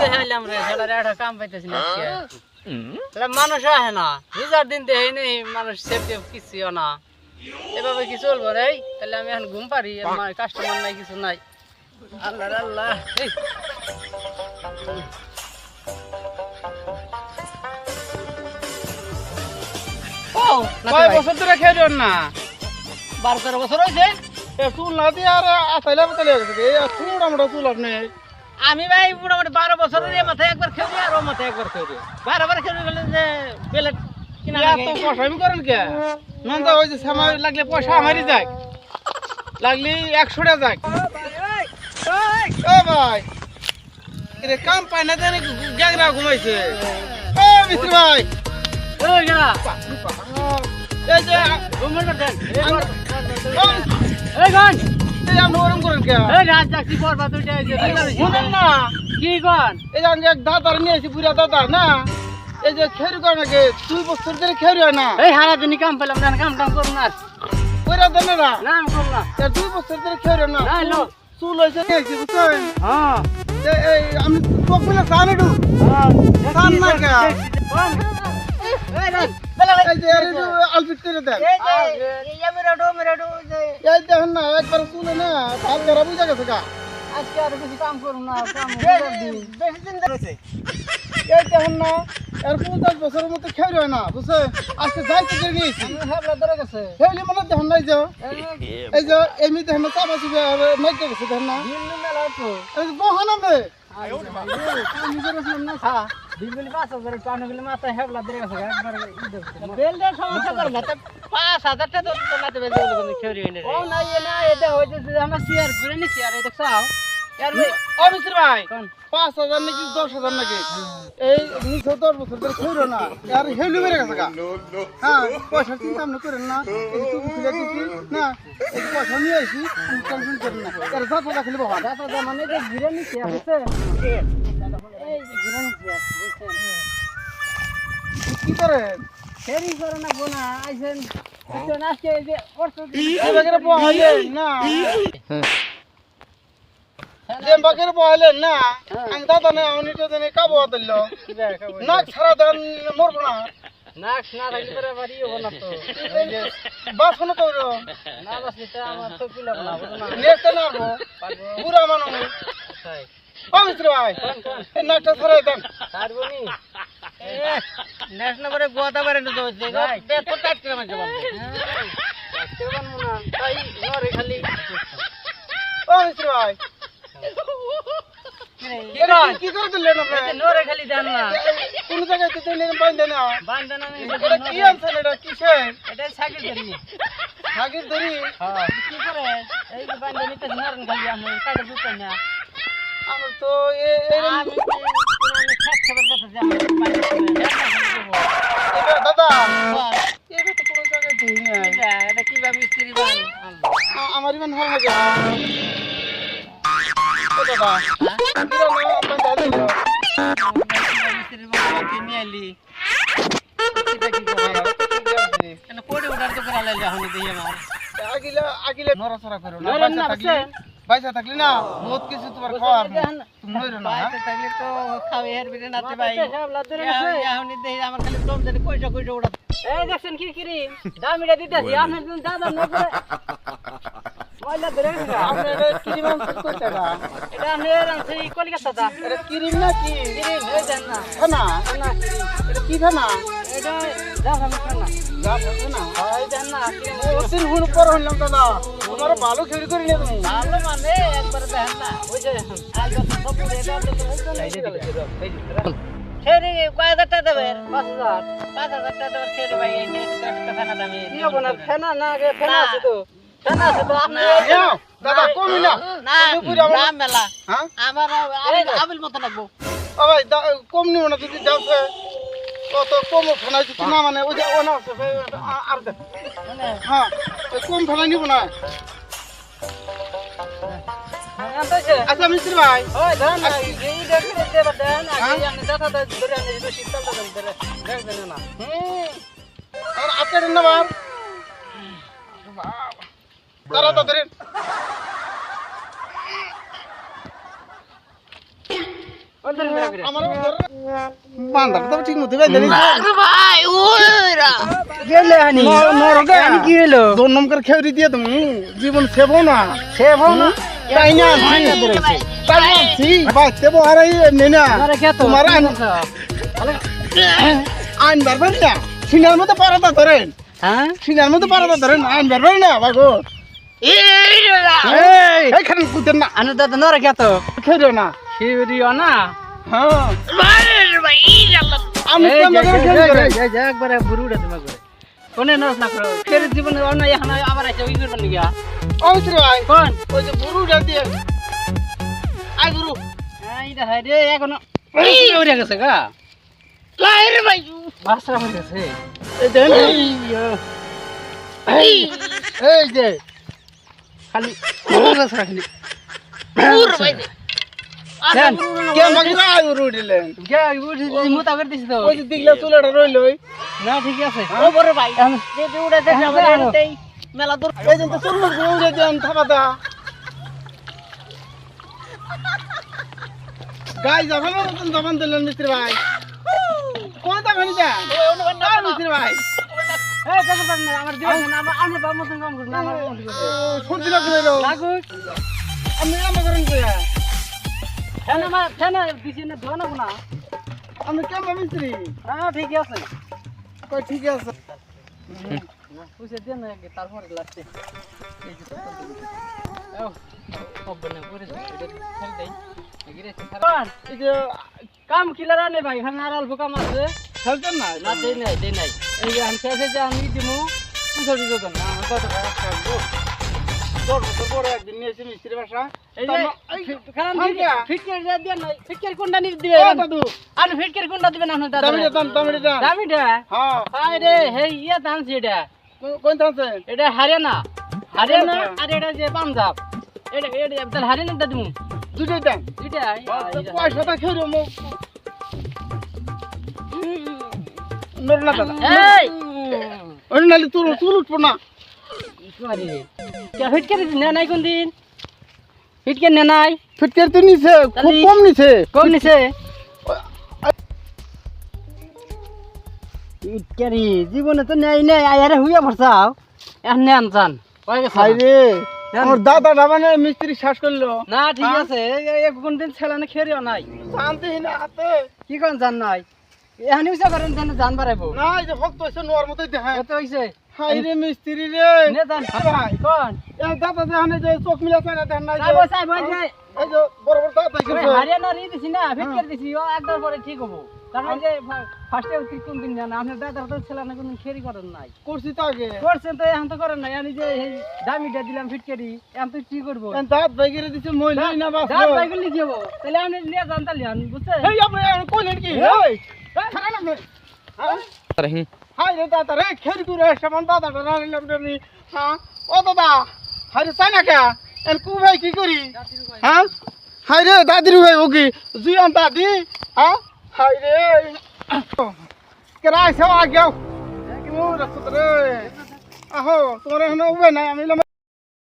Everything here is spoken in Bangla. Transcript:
দেখাইলাম রে ছেলের একটা কাম পাইতেছি না মানুষ আহে না 2-4 দিন দেখাই নেই মানুষ সেফটি কিছুও না এভাবে কি চলবো রে তাহলে আমি এখন ঘুম পারি কাস্টমার নাই কিছু নাই আল্লাহ আল্লাহ ও কয় বছর ধরে খেয়ে দেন না 12-13 বছর হয়েছে চুল না দিয়ে আর আসাইলে চলে গেছে চুল আমরা চুল আপনি আমি ভাই মোটামুটি 12 বছরের মাথায় একবার খেয়ে দিই আর ও মাথায় একবার খেয়ে দিই 12 বার খেয়ে গেলে যে বেলেট কিনা এত পয়সা করেন কে নন তো ওই যে সময় লাগলে পয়সা আমারই যাক লাগলি 100 টাকা যাক ও ভাই এরে কাম পায় না জানি গ্যাগরা ঘুমাইছে ও মিস্ত্রি ভাই ওই গা এই যে ঘুমের দেন এই গান এই আপনি ওরম করেন কে এই রাত যাচ্ছি পরবা দুইটা এই যে শুনেন না কি কোন এই যে এক দাদার নিয়ে এসেছি বুড়া দাদা না এই যে খেরু করে নাকি 2 বছর ধরে খেরু হয় না এই হারা দিনই কাম পেলাম না কাম টাম করুন না ওরা দেন না না আমি করব না 2 বছর ধরে খেরু না না লো চুল হয়েছে নিয়েছি বুঝছেন হ্যাঁ এই আমি তোকে সামনে ঢু সামনে না কে এই যে আরে আলফিট করে দেন এই মেরাডো এই দেখেন না একবার চুলে না হাত ধরা বুঝা গেছে কা আজকে আর বেশি কাম করুন না কাম বেশি দিন ধরেছে এই দেখেন না আর 50 বছরের মতো খেয়ে হয় না বুঝছে আজকে যাইতে গিয়ে নিয়েছি আমি হেবলা ধরে গেছে হেলি মানে দেখেন নাই যে এই যে এমনি দেখেন না চাপা চুপে নাই গেছে দেখেন না দিল্লি মেলা তো এই বহানা মে আমি ধরেছিলাম না খা দিল্লি 5000 টাকা গেলে মাথা হেবলা ধরে গেছে একবার বেলটা সমস্যা করে না 5000 টাকা তো তোমাতে বেজে গেল খেরি এনে ও না এটা হইছে আমরা শেয়ার করে নি শেয়ার এই দেখছো আর অবিশ্র ভাই 5000 নাকি 10000 নাকি এই 10 বছর ধরে খেয়ে না আর হেলি মেরে গেছে গা হ্যাঁ পয়সা চিন্তা আপনি করেন না এই তুমি খুলে দিছি না এই পয়সা নিয়ে আসি টেনশন করেন না আর দাদা রাখলে বাবা দাদা মানে যে ঘিরে নি শেয়ার হচ্ছে এই যে ঘিরে নি শেয়ার বুঝছেন কি করেন খেরি করে না গোনা আইছেন তো আজকে এই যে অর্থ এই বাগের বহালেন না যে বাগের বহালেন না আমি দাদা না উনি তো জানি কাবো দিল না সারা দিন মরব না নাক না থাকলে পরে বাড়ি হবো না তো বাস কোন তো না বাসলে তো আমার তো পিলা না বুঝো না নেক্সট না হবো পুরা মানুষ তাই অবিশ্র ভাই এই নাকটা সরাই দেন তারবনি নেক্সট নম্বরে গোয়াটা বারে তো হচ্ছে পেট তো টাইট করে মাঝে বন্ধ কেমন মনে তাই নরে খালি অবিশ্র ভাই কি করে দিলেন আপনি নরে খালি দেন না কোন জায়গায় তো দিলেন বাইন্দে না বান্ধা না এটা কি আনছেন এটা কিসে এটা সাইকেল ধরি হাগির দড়ি হ্যাঁ কি করে এই যে বান্ধা নিতে নরন খালি আমি কাটে দিতে না আমার তো আমি পুরানি খাট খবর কথা জানি দাদা এটা তো কোনো জায়গায় দিই না এটা কিভাবে স্ত্রী বান আমার ইমান ভালো লাগে ও দাদা কিরা না আমরা দাদি স্ত্রী বান কিনে আলি এটা কি করে কেন পড়ে উঠার তো করা লাগে এখন দিয়ে আমার আগিলে নড়াচড়া করো না নরম না পয়সা থাকলি না বহুত কিছু তোমার খাওয়ার তুমি নইরো না বাইরে থাকলে তো খাওয়া এর বিরে নাতে ভাই এখন দেখি আমার খালি দম দেন কইটা উড়া এই দেখছেন কি ক্রিম দামিটা দিতেছি আপনার জন্য দাদা না করে ময়লা ধরে গেছে আপনি এটা ক্রিম আনছেন কইতে না এটা আমি আনছি কলকাতা দা এটা ক্রিম না কি ক্রিম হয়ে যান না খানা না এটা কি খানা এটা দাদা মিঠা না যা বলছো না হয় জান না ওদিন হুন পর হইলাম দাদা তোমার ভালো খেলি করে নিয়ে তুমি ভালো মানে একবার দেখেন না ওই যে আজ সব এটা তো খেরি কয় হাজার টাকা দেবেন 5000 টাকা দেবেন খেরি ভাই এই একটা ফেনা দামি কি হবে না ফেনা না আগে ফেনা আছে তো ফেনা আছে তো আপনি যাও দাদা কমি না না দাম মেলা হ্যাঁ আমার আবিল মতো লাগবো ও ভাই কম নিও না যদি যাচ্ছে কত কম ফেনা যদি না মানে ওই যে ওনা আছে আর দে হ্যাঁ কম ফেনা নিব না আচ্ছা মিস্ত্রি ভাই ওই ধান এই দেখি দেব দেন আগে আমি দাদা ধরে আনি তো শীতল দাদা ধরে দেখ দেন না আর আপনার না বাপ তারা তো ধরেন আমার বান্দাটা তো ঠিক মতো বেঁধে দিছে ভাই ওরা গেলে আনি নরকে আনি কি হলো জন্ম করে খেউরি দিয়ে তুমি জীবন সেবো না তাই না তাই না বাস সেবো আর এই এমনি না তোমার আইন বারবার না সিনার মতো পারাটা ধরেন হ্যাঁ সিনার মতো পারাটা ধরেন আইন বারবার না বাগো এইখানে কুতেন না আনু দাদা নরে খেতো খেলো না শিবরিও না হ্যাঁ ভাই আমি তোমাকে খেলি করে একবারে বুড়ুড়া তোমাকে করে কোনে নস না করো ফের জীবনে অন্য এখন আবার আইছে ওই করবেন গিয়া ওই তো ভাই কোন ওই যে বুড়ুটা দিয়ে আই বুড়ু এইটা হাই রে এখন এই ওরে গেছে গা লাই রে ভাই বাসরা হয়ে গেছে এই দেন এই যে খালি বাসরা খালি পুরো ভাই দেন কে মগিরা আই বুড়ু দিলেন গে উঠি মুতা করে দিছ তো ওই যে দিগলা চুলাটা রইল ওই না ঠিক আছে ও বড় ভাই যে উড়ে দেখে আমার এতেই মেলা দূর এই যে চুল উড়ে দেন থাকাটা গাই যাবেন না তুমি যাবেন দিলেন মিস্ত্রি ভাই কোন টাকানি যা মিস্ত্রি ভাই এই দেখো না আমার দিও না আমি বাম মতন কাম করি না আমার সর্দি লাগবে রে লাগু আমি আমা করেন কইয়া ফেনা দিছি না ধোনা না আমি কেমন মিস্ত্রি হ্যাঁ ঠিক আছে কই ঠিক আছে পুষে দেন না তারপরে লাগছে এই যে ও হবে না করে এটা ছেড়ে দেই গিরে এই যে কাম কিলার আনে ভাই এখানে আর অল্প কাম আছে খেলতেন না না দেই নাই এই যে আমি শেষে যে আমি দিমু পুষে দিতে দেন না আমার কত টাকা থাকবো তোর তো বড় একদিন নিয়েছি মিস্ত্রি বাসা এই যে খারাপ ফিটকের যা দেন নাই ফিটকের কোনটা নি দিবে দাদু আর ফিটকের কোনটা দিবেন আপনি দাদা দামিটা দান দামিটা হ্যাঁ হায় রে হেই ইয়া দানছি এটা কোন থাকছে এটা হরিয়ানা আর এটা যে পাঞ্জাব এটা তাহলে হরিয়ানাটা দিমু দুটোই দেন এটা পয়সাটা খেয়ে মো নরনা দাদা এই ওই নালি তোর চুল উঠবো না সরি কে ফিটকের নে নাই কোন দিন ফিটকের নে নাই ফিটকের তো নিছে খুব কম নিছে কম নিছে ফিটকেরি জীবনে তো নেই নেই আয়ারে হুইয়া ভরসাও এখন নেন জান কয় গেছে হাই রে আমার দাদাটা মানে মিস্ত্রি শ্বাস করলো না ঠিক আছে কোন দিন ছেলানে খেরিও নাই শান্তিহীন হাতে কি কোন জান নাই এখন ইউজ করেন জান জান বাড়াইবো না এই যে ভক্ত হইছে নোয়ার মতোই দেখে কত হইছে হাই রে মিস্ত্রি রে নে জান ভাই কোন এই দাদা দেখে যে চোখ মিলাছে না দেখেন নাই যে সাইবো সাইবো যে এই যে বড় বড় দাদা ওই দেখেছে হরিয়ানার ই দিছি না ফিটকের দিছি ও একবার পরে ঠিক হবো তারপরে যে ফার্স্টে কোন দিন জানা আপনার দাদার তো ছেলানে কোন খেরি করেন নাই করছি তো আগে করছেন তো এখন তো করেন নাই আমি যে এই দামিটা দিলাম ফিটকেরি এখন তো কি করবো দাঁত বাইরে দিছে মইলাই না বাস দাঁত বাইকে নিয়ে যাবো তাহলে আমি নিয়ে যান তাহলে আমি বুঝছেন এই আপনি কইলেন কি এই খারাপ না হাই রে দাদা রে খেরি করে সামান দাদাটা রানিলাম নি হ্যাঁ ও দাদা হাই রে চাই না কে এর কু ভাই কি করি হ্যাঁ হাই রে দাদির ভাই ওকি জুয়ান দাদি হ্যাঁ হাই রে কেরা আইসা আগে ও রাস্তা রে আহো তোমার এখানে উবে নাই আমি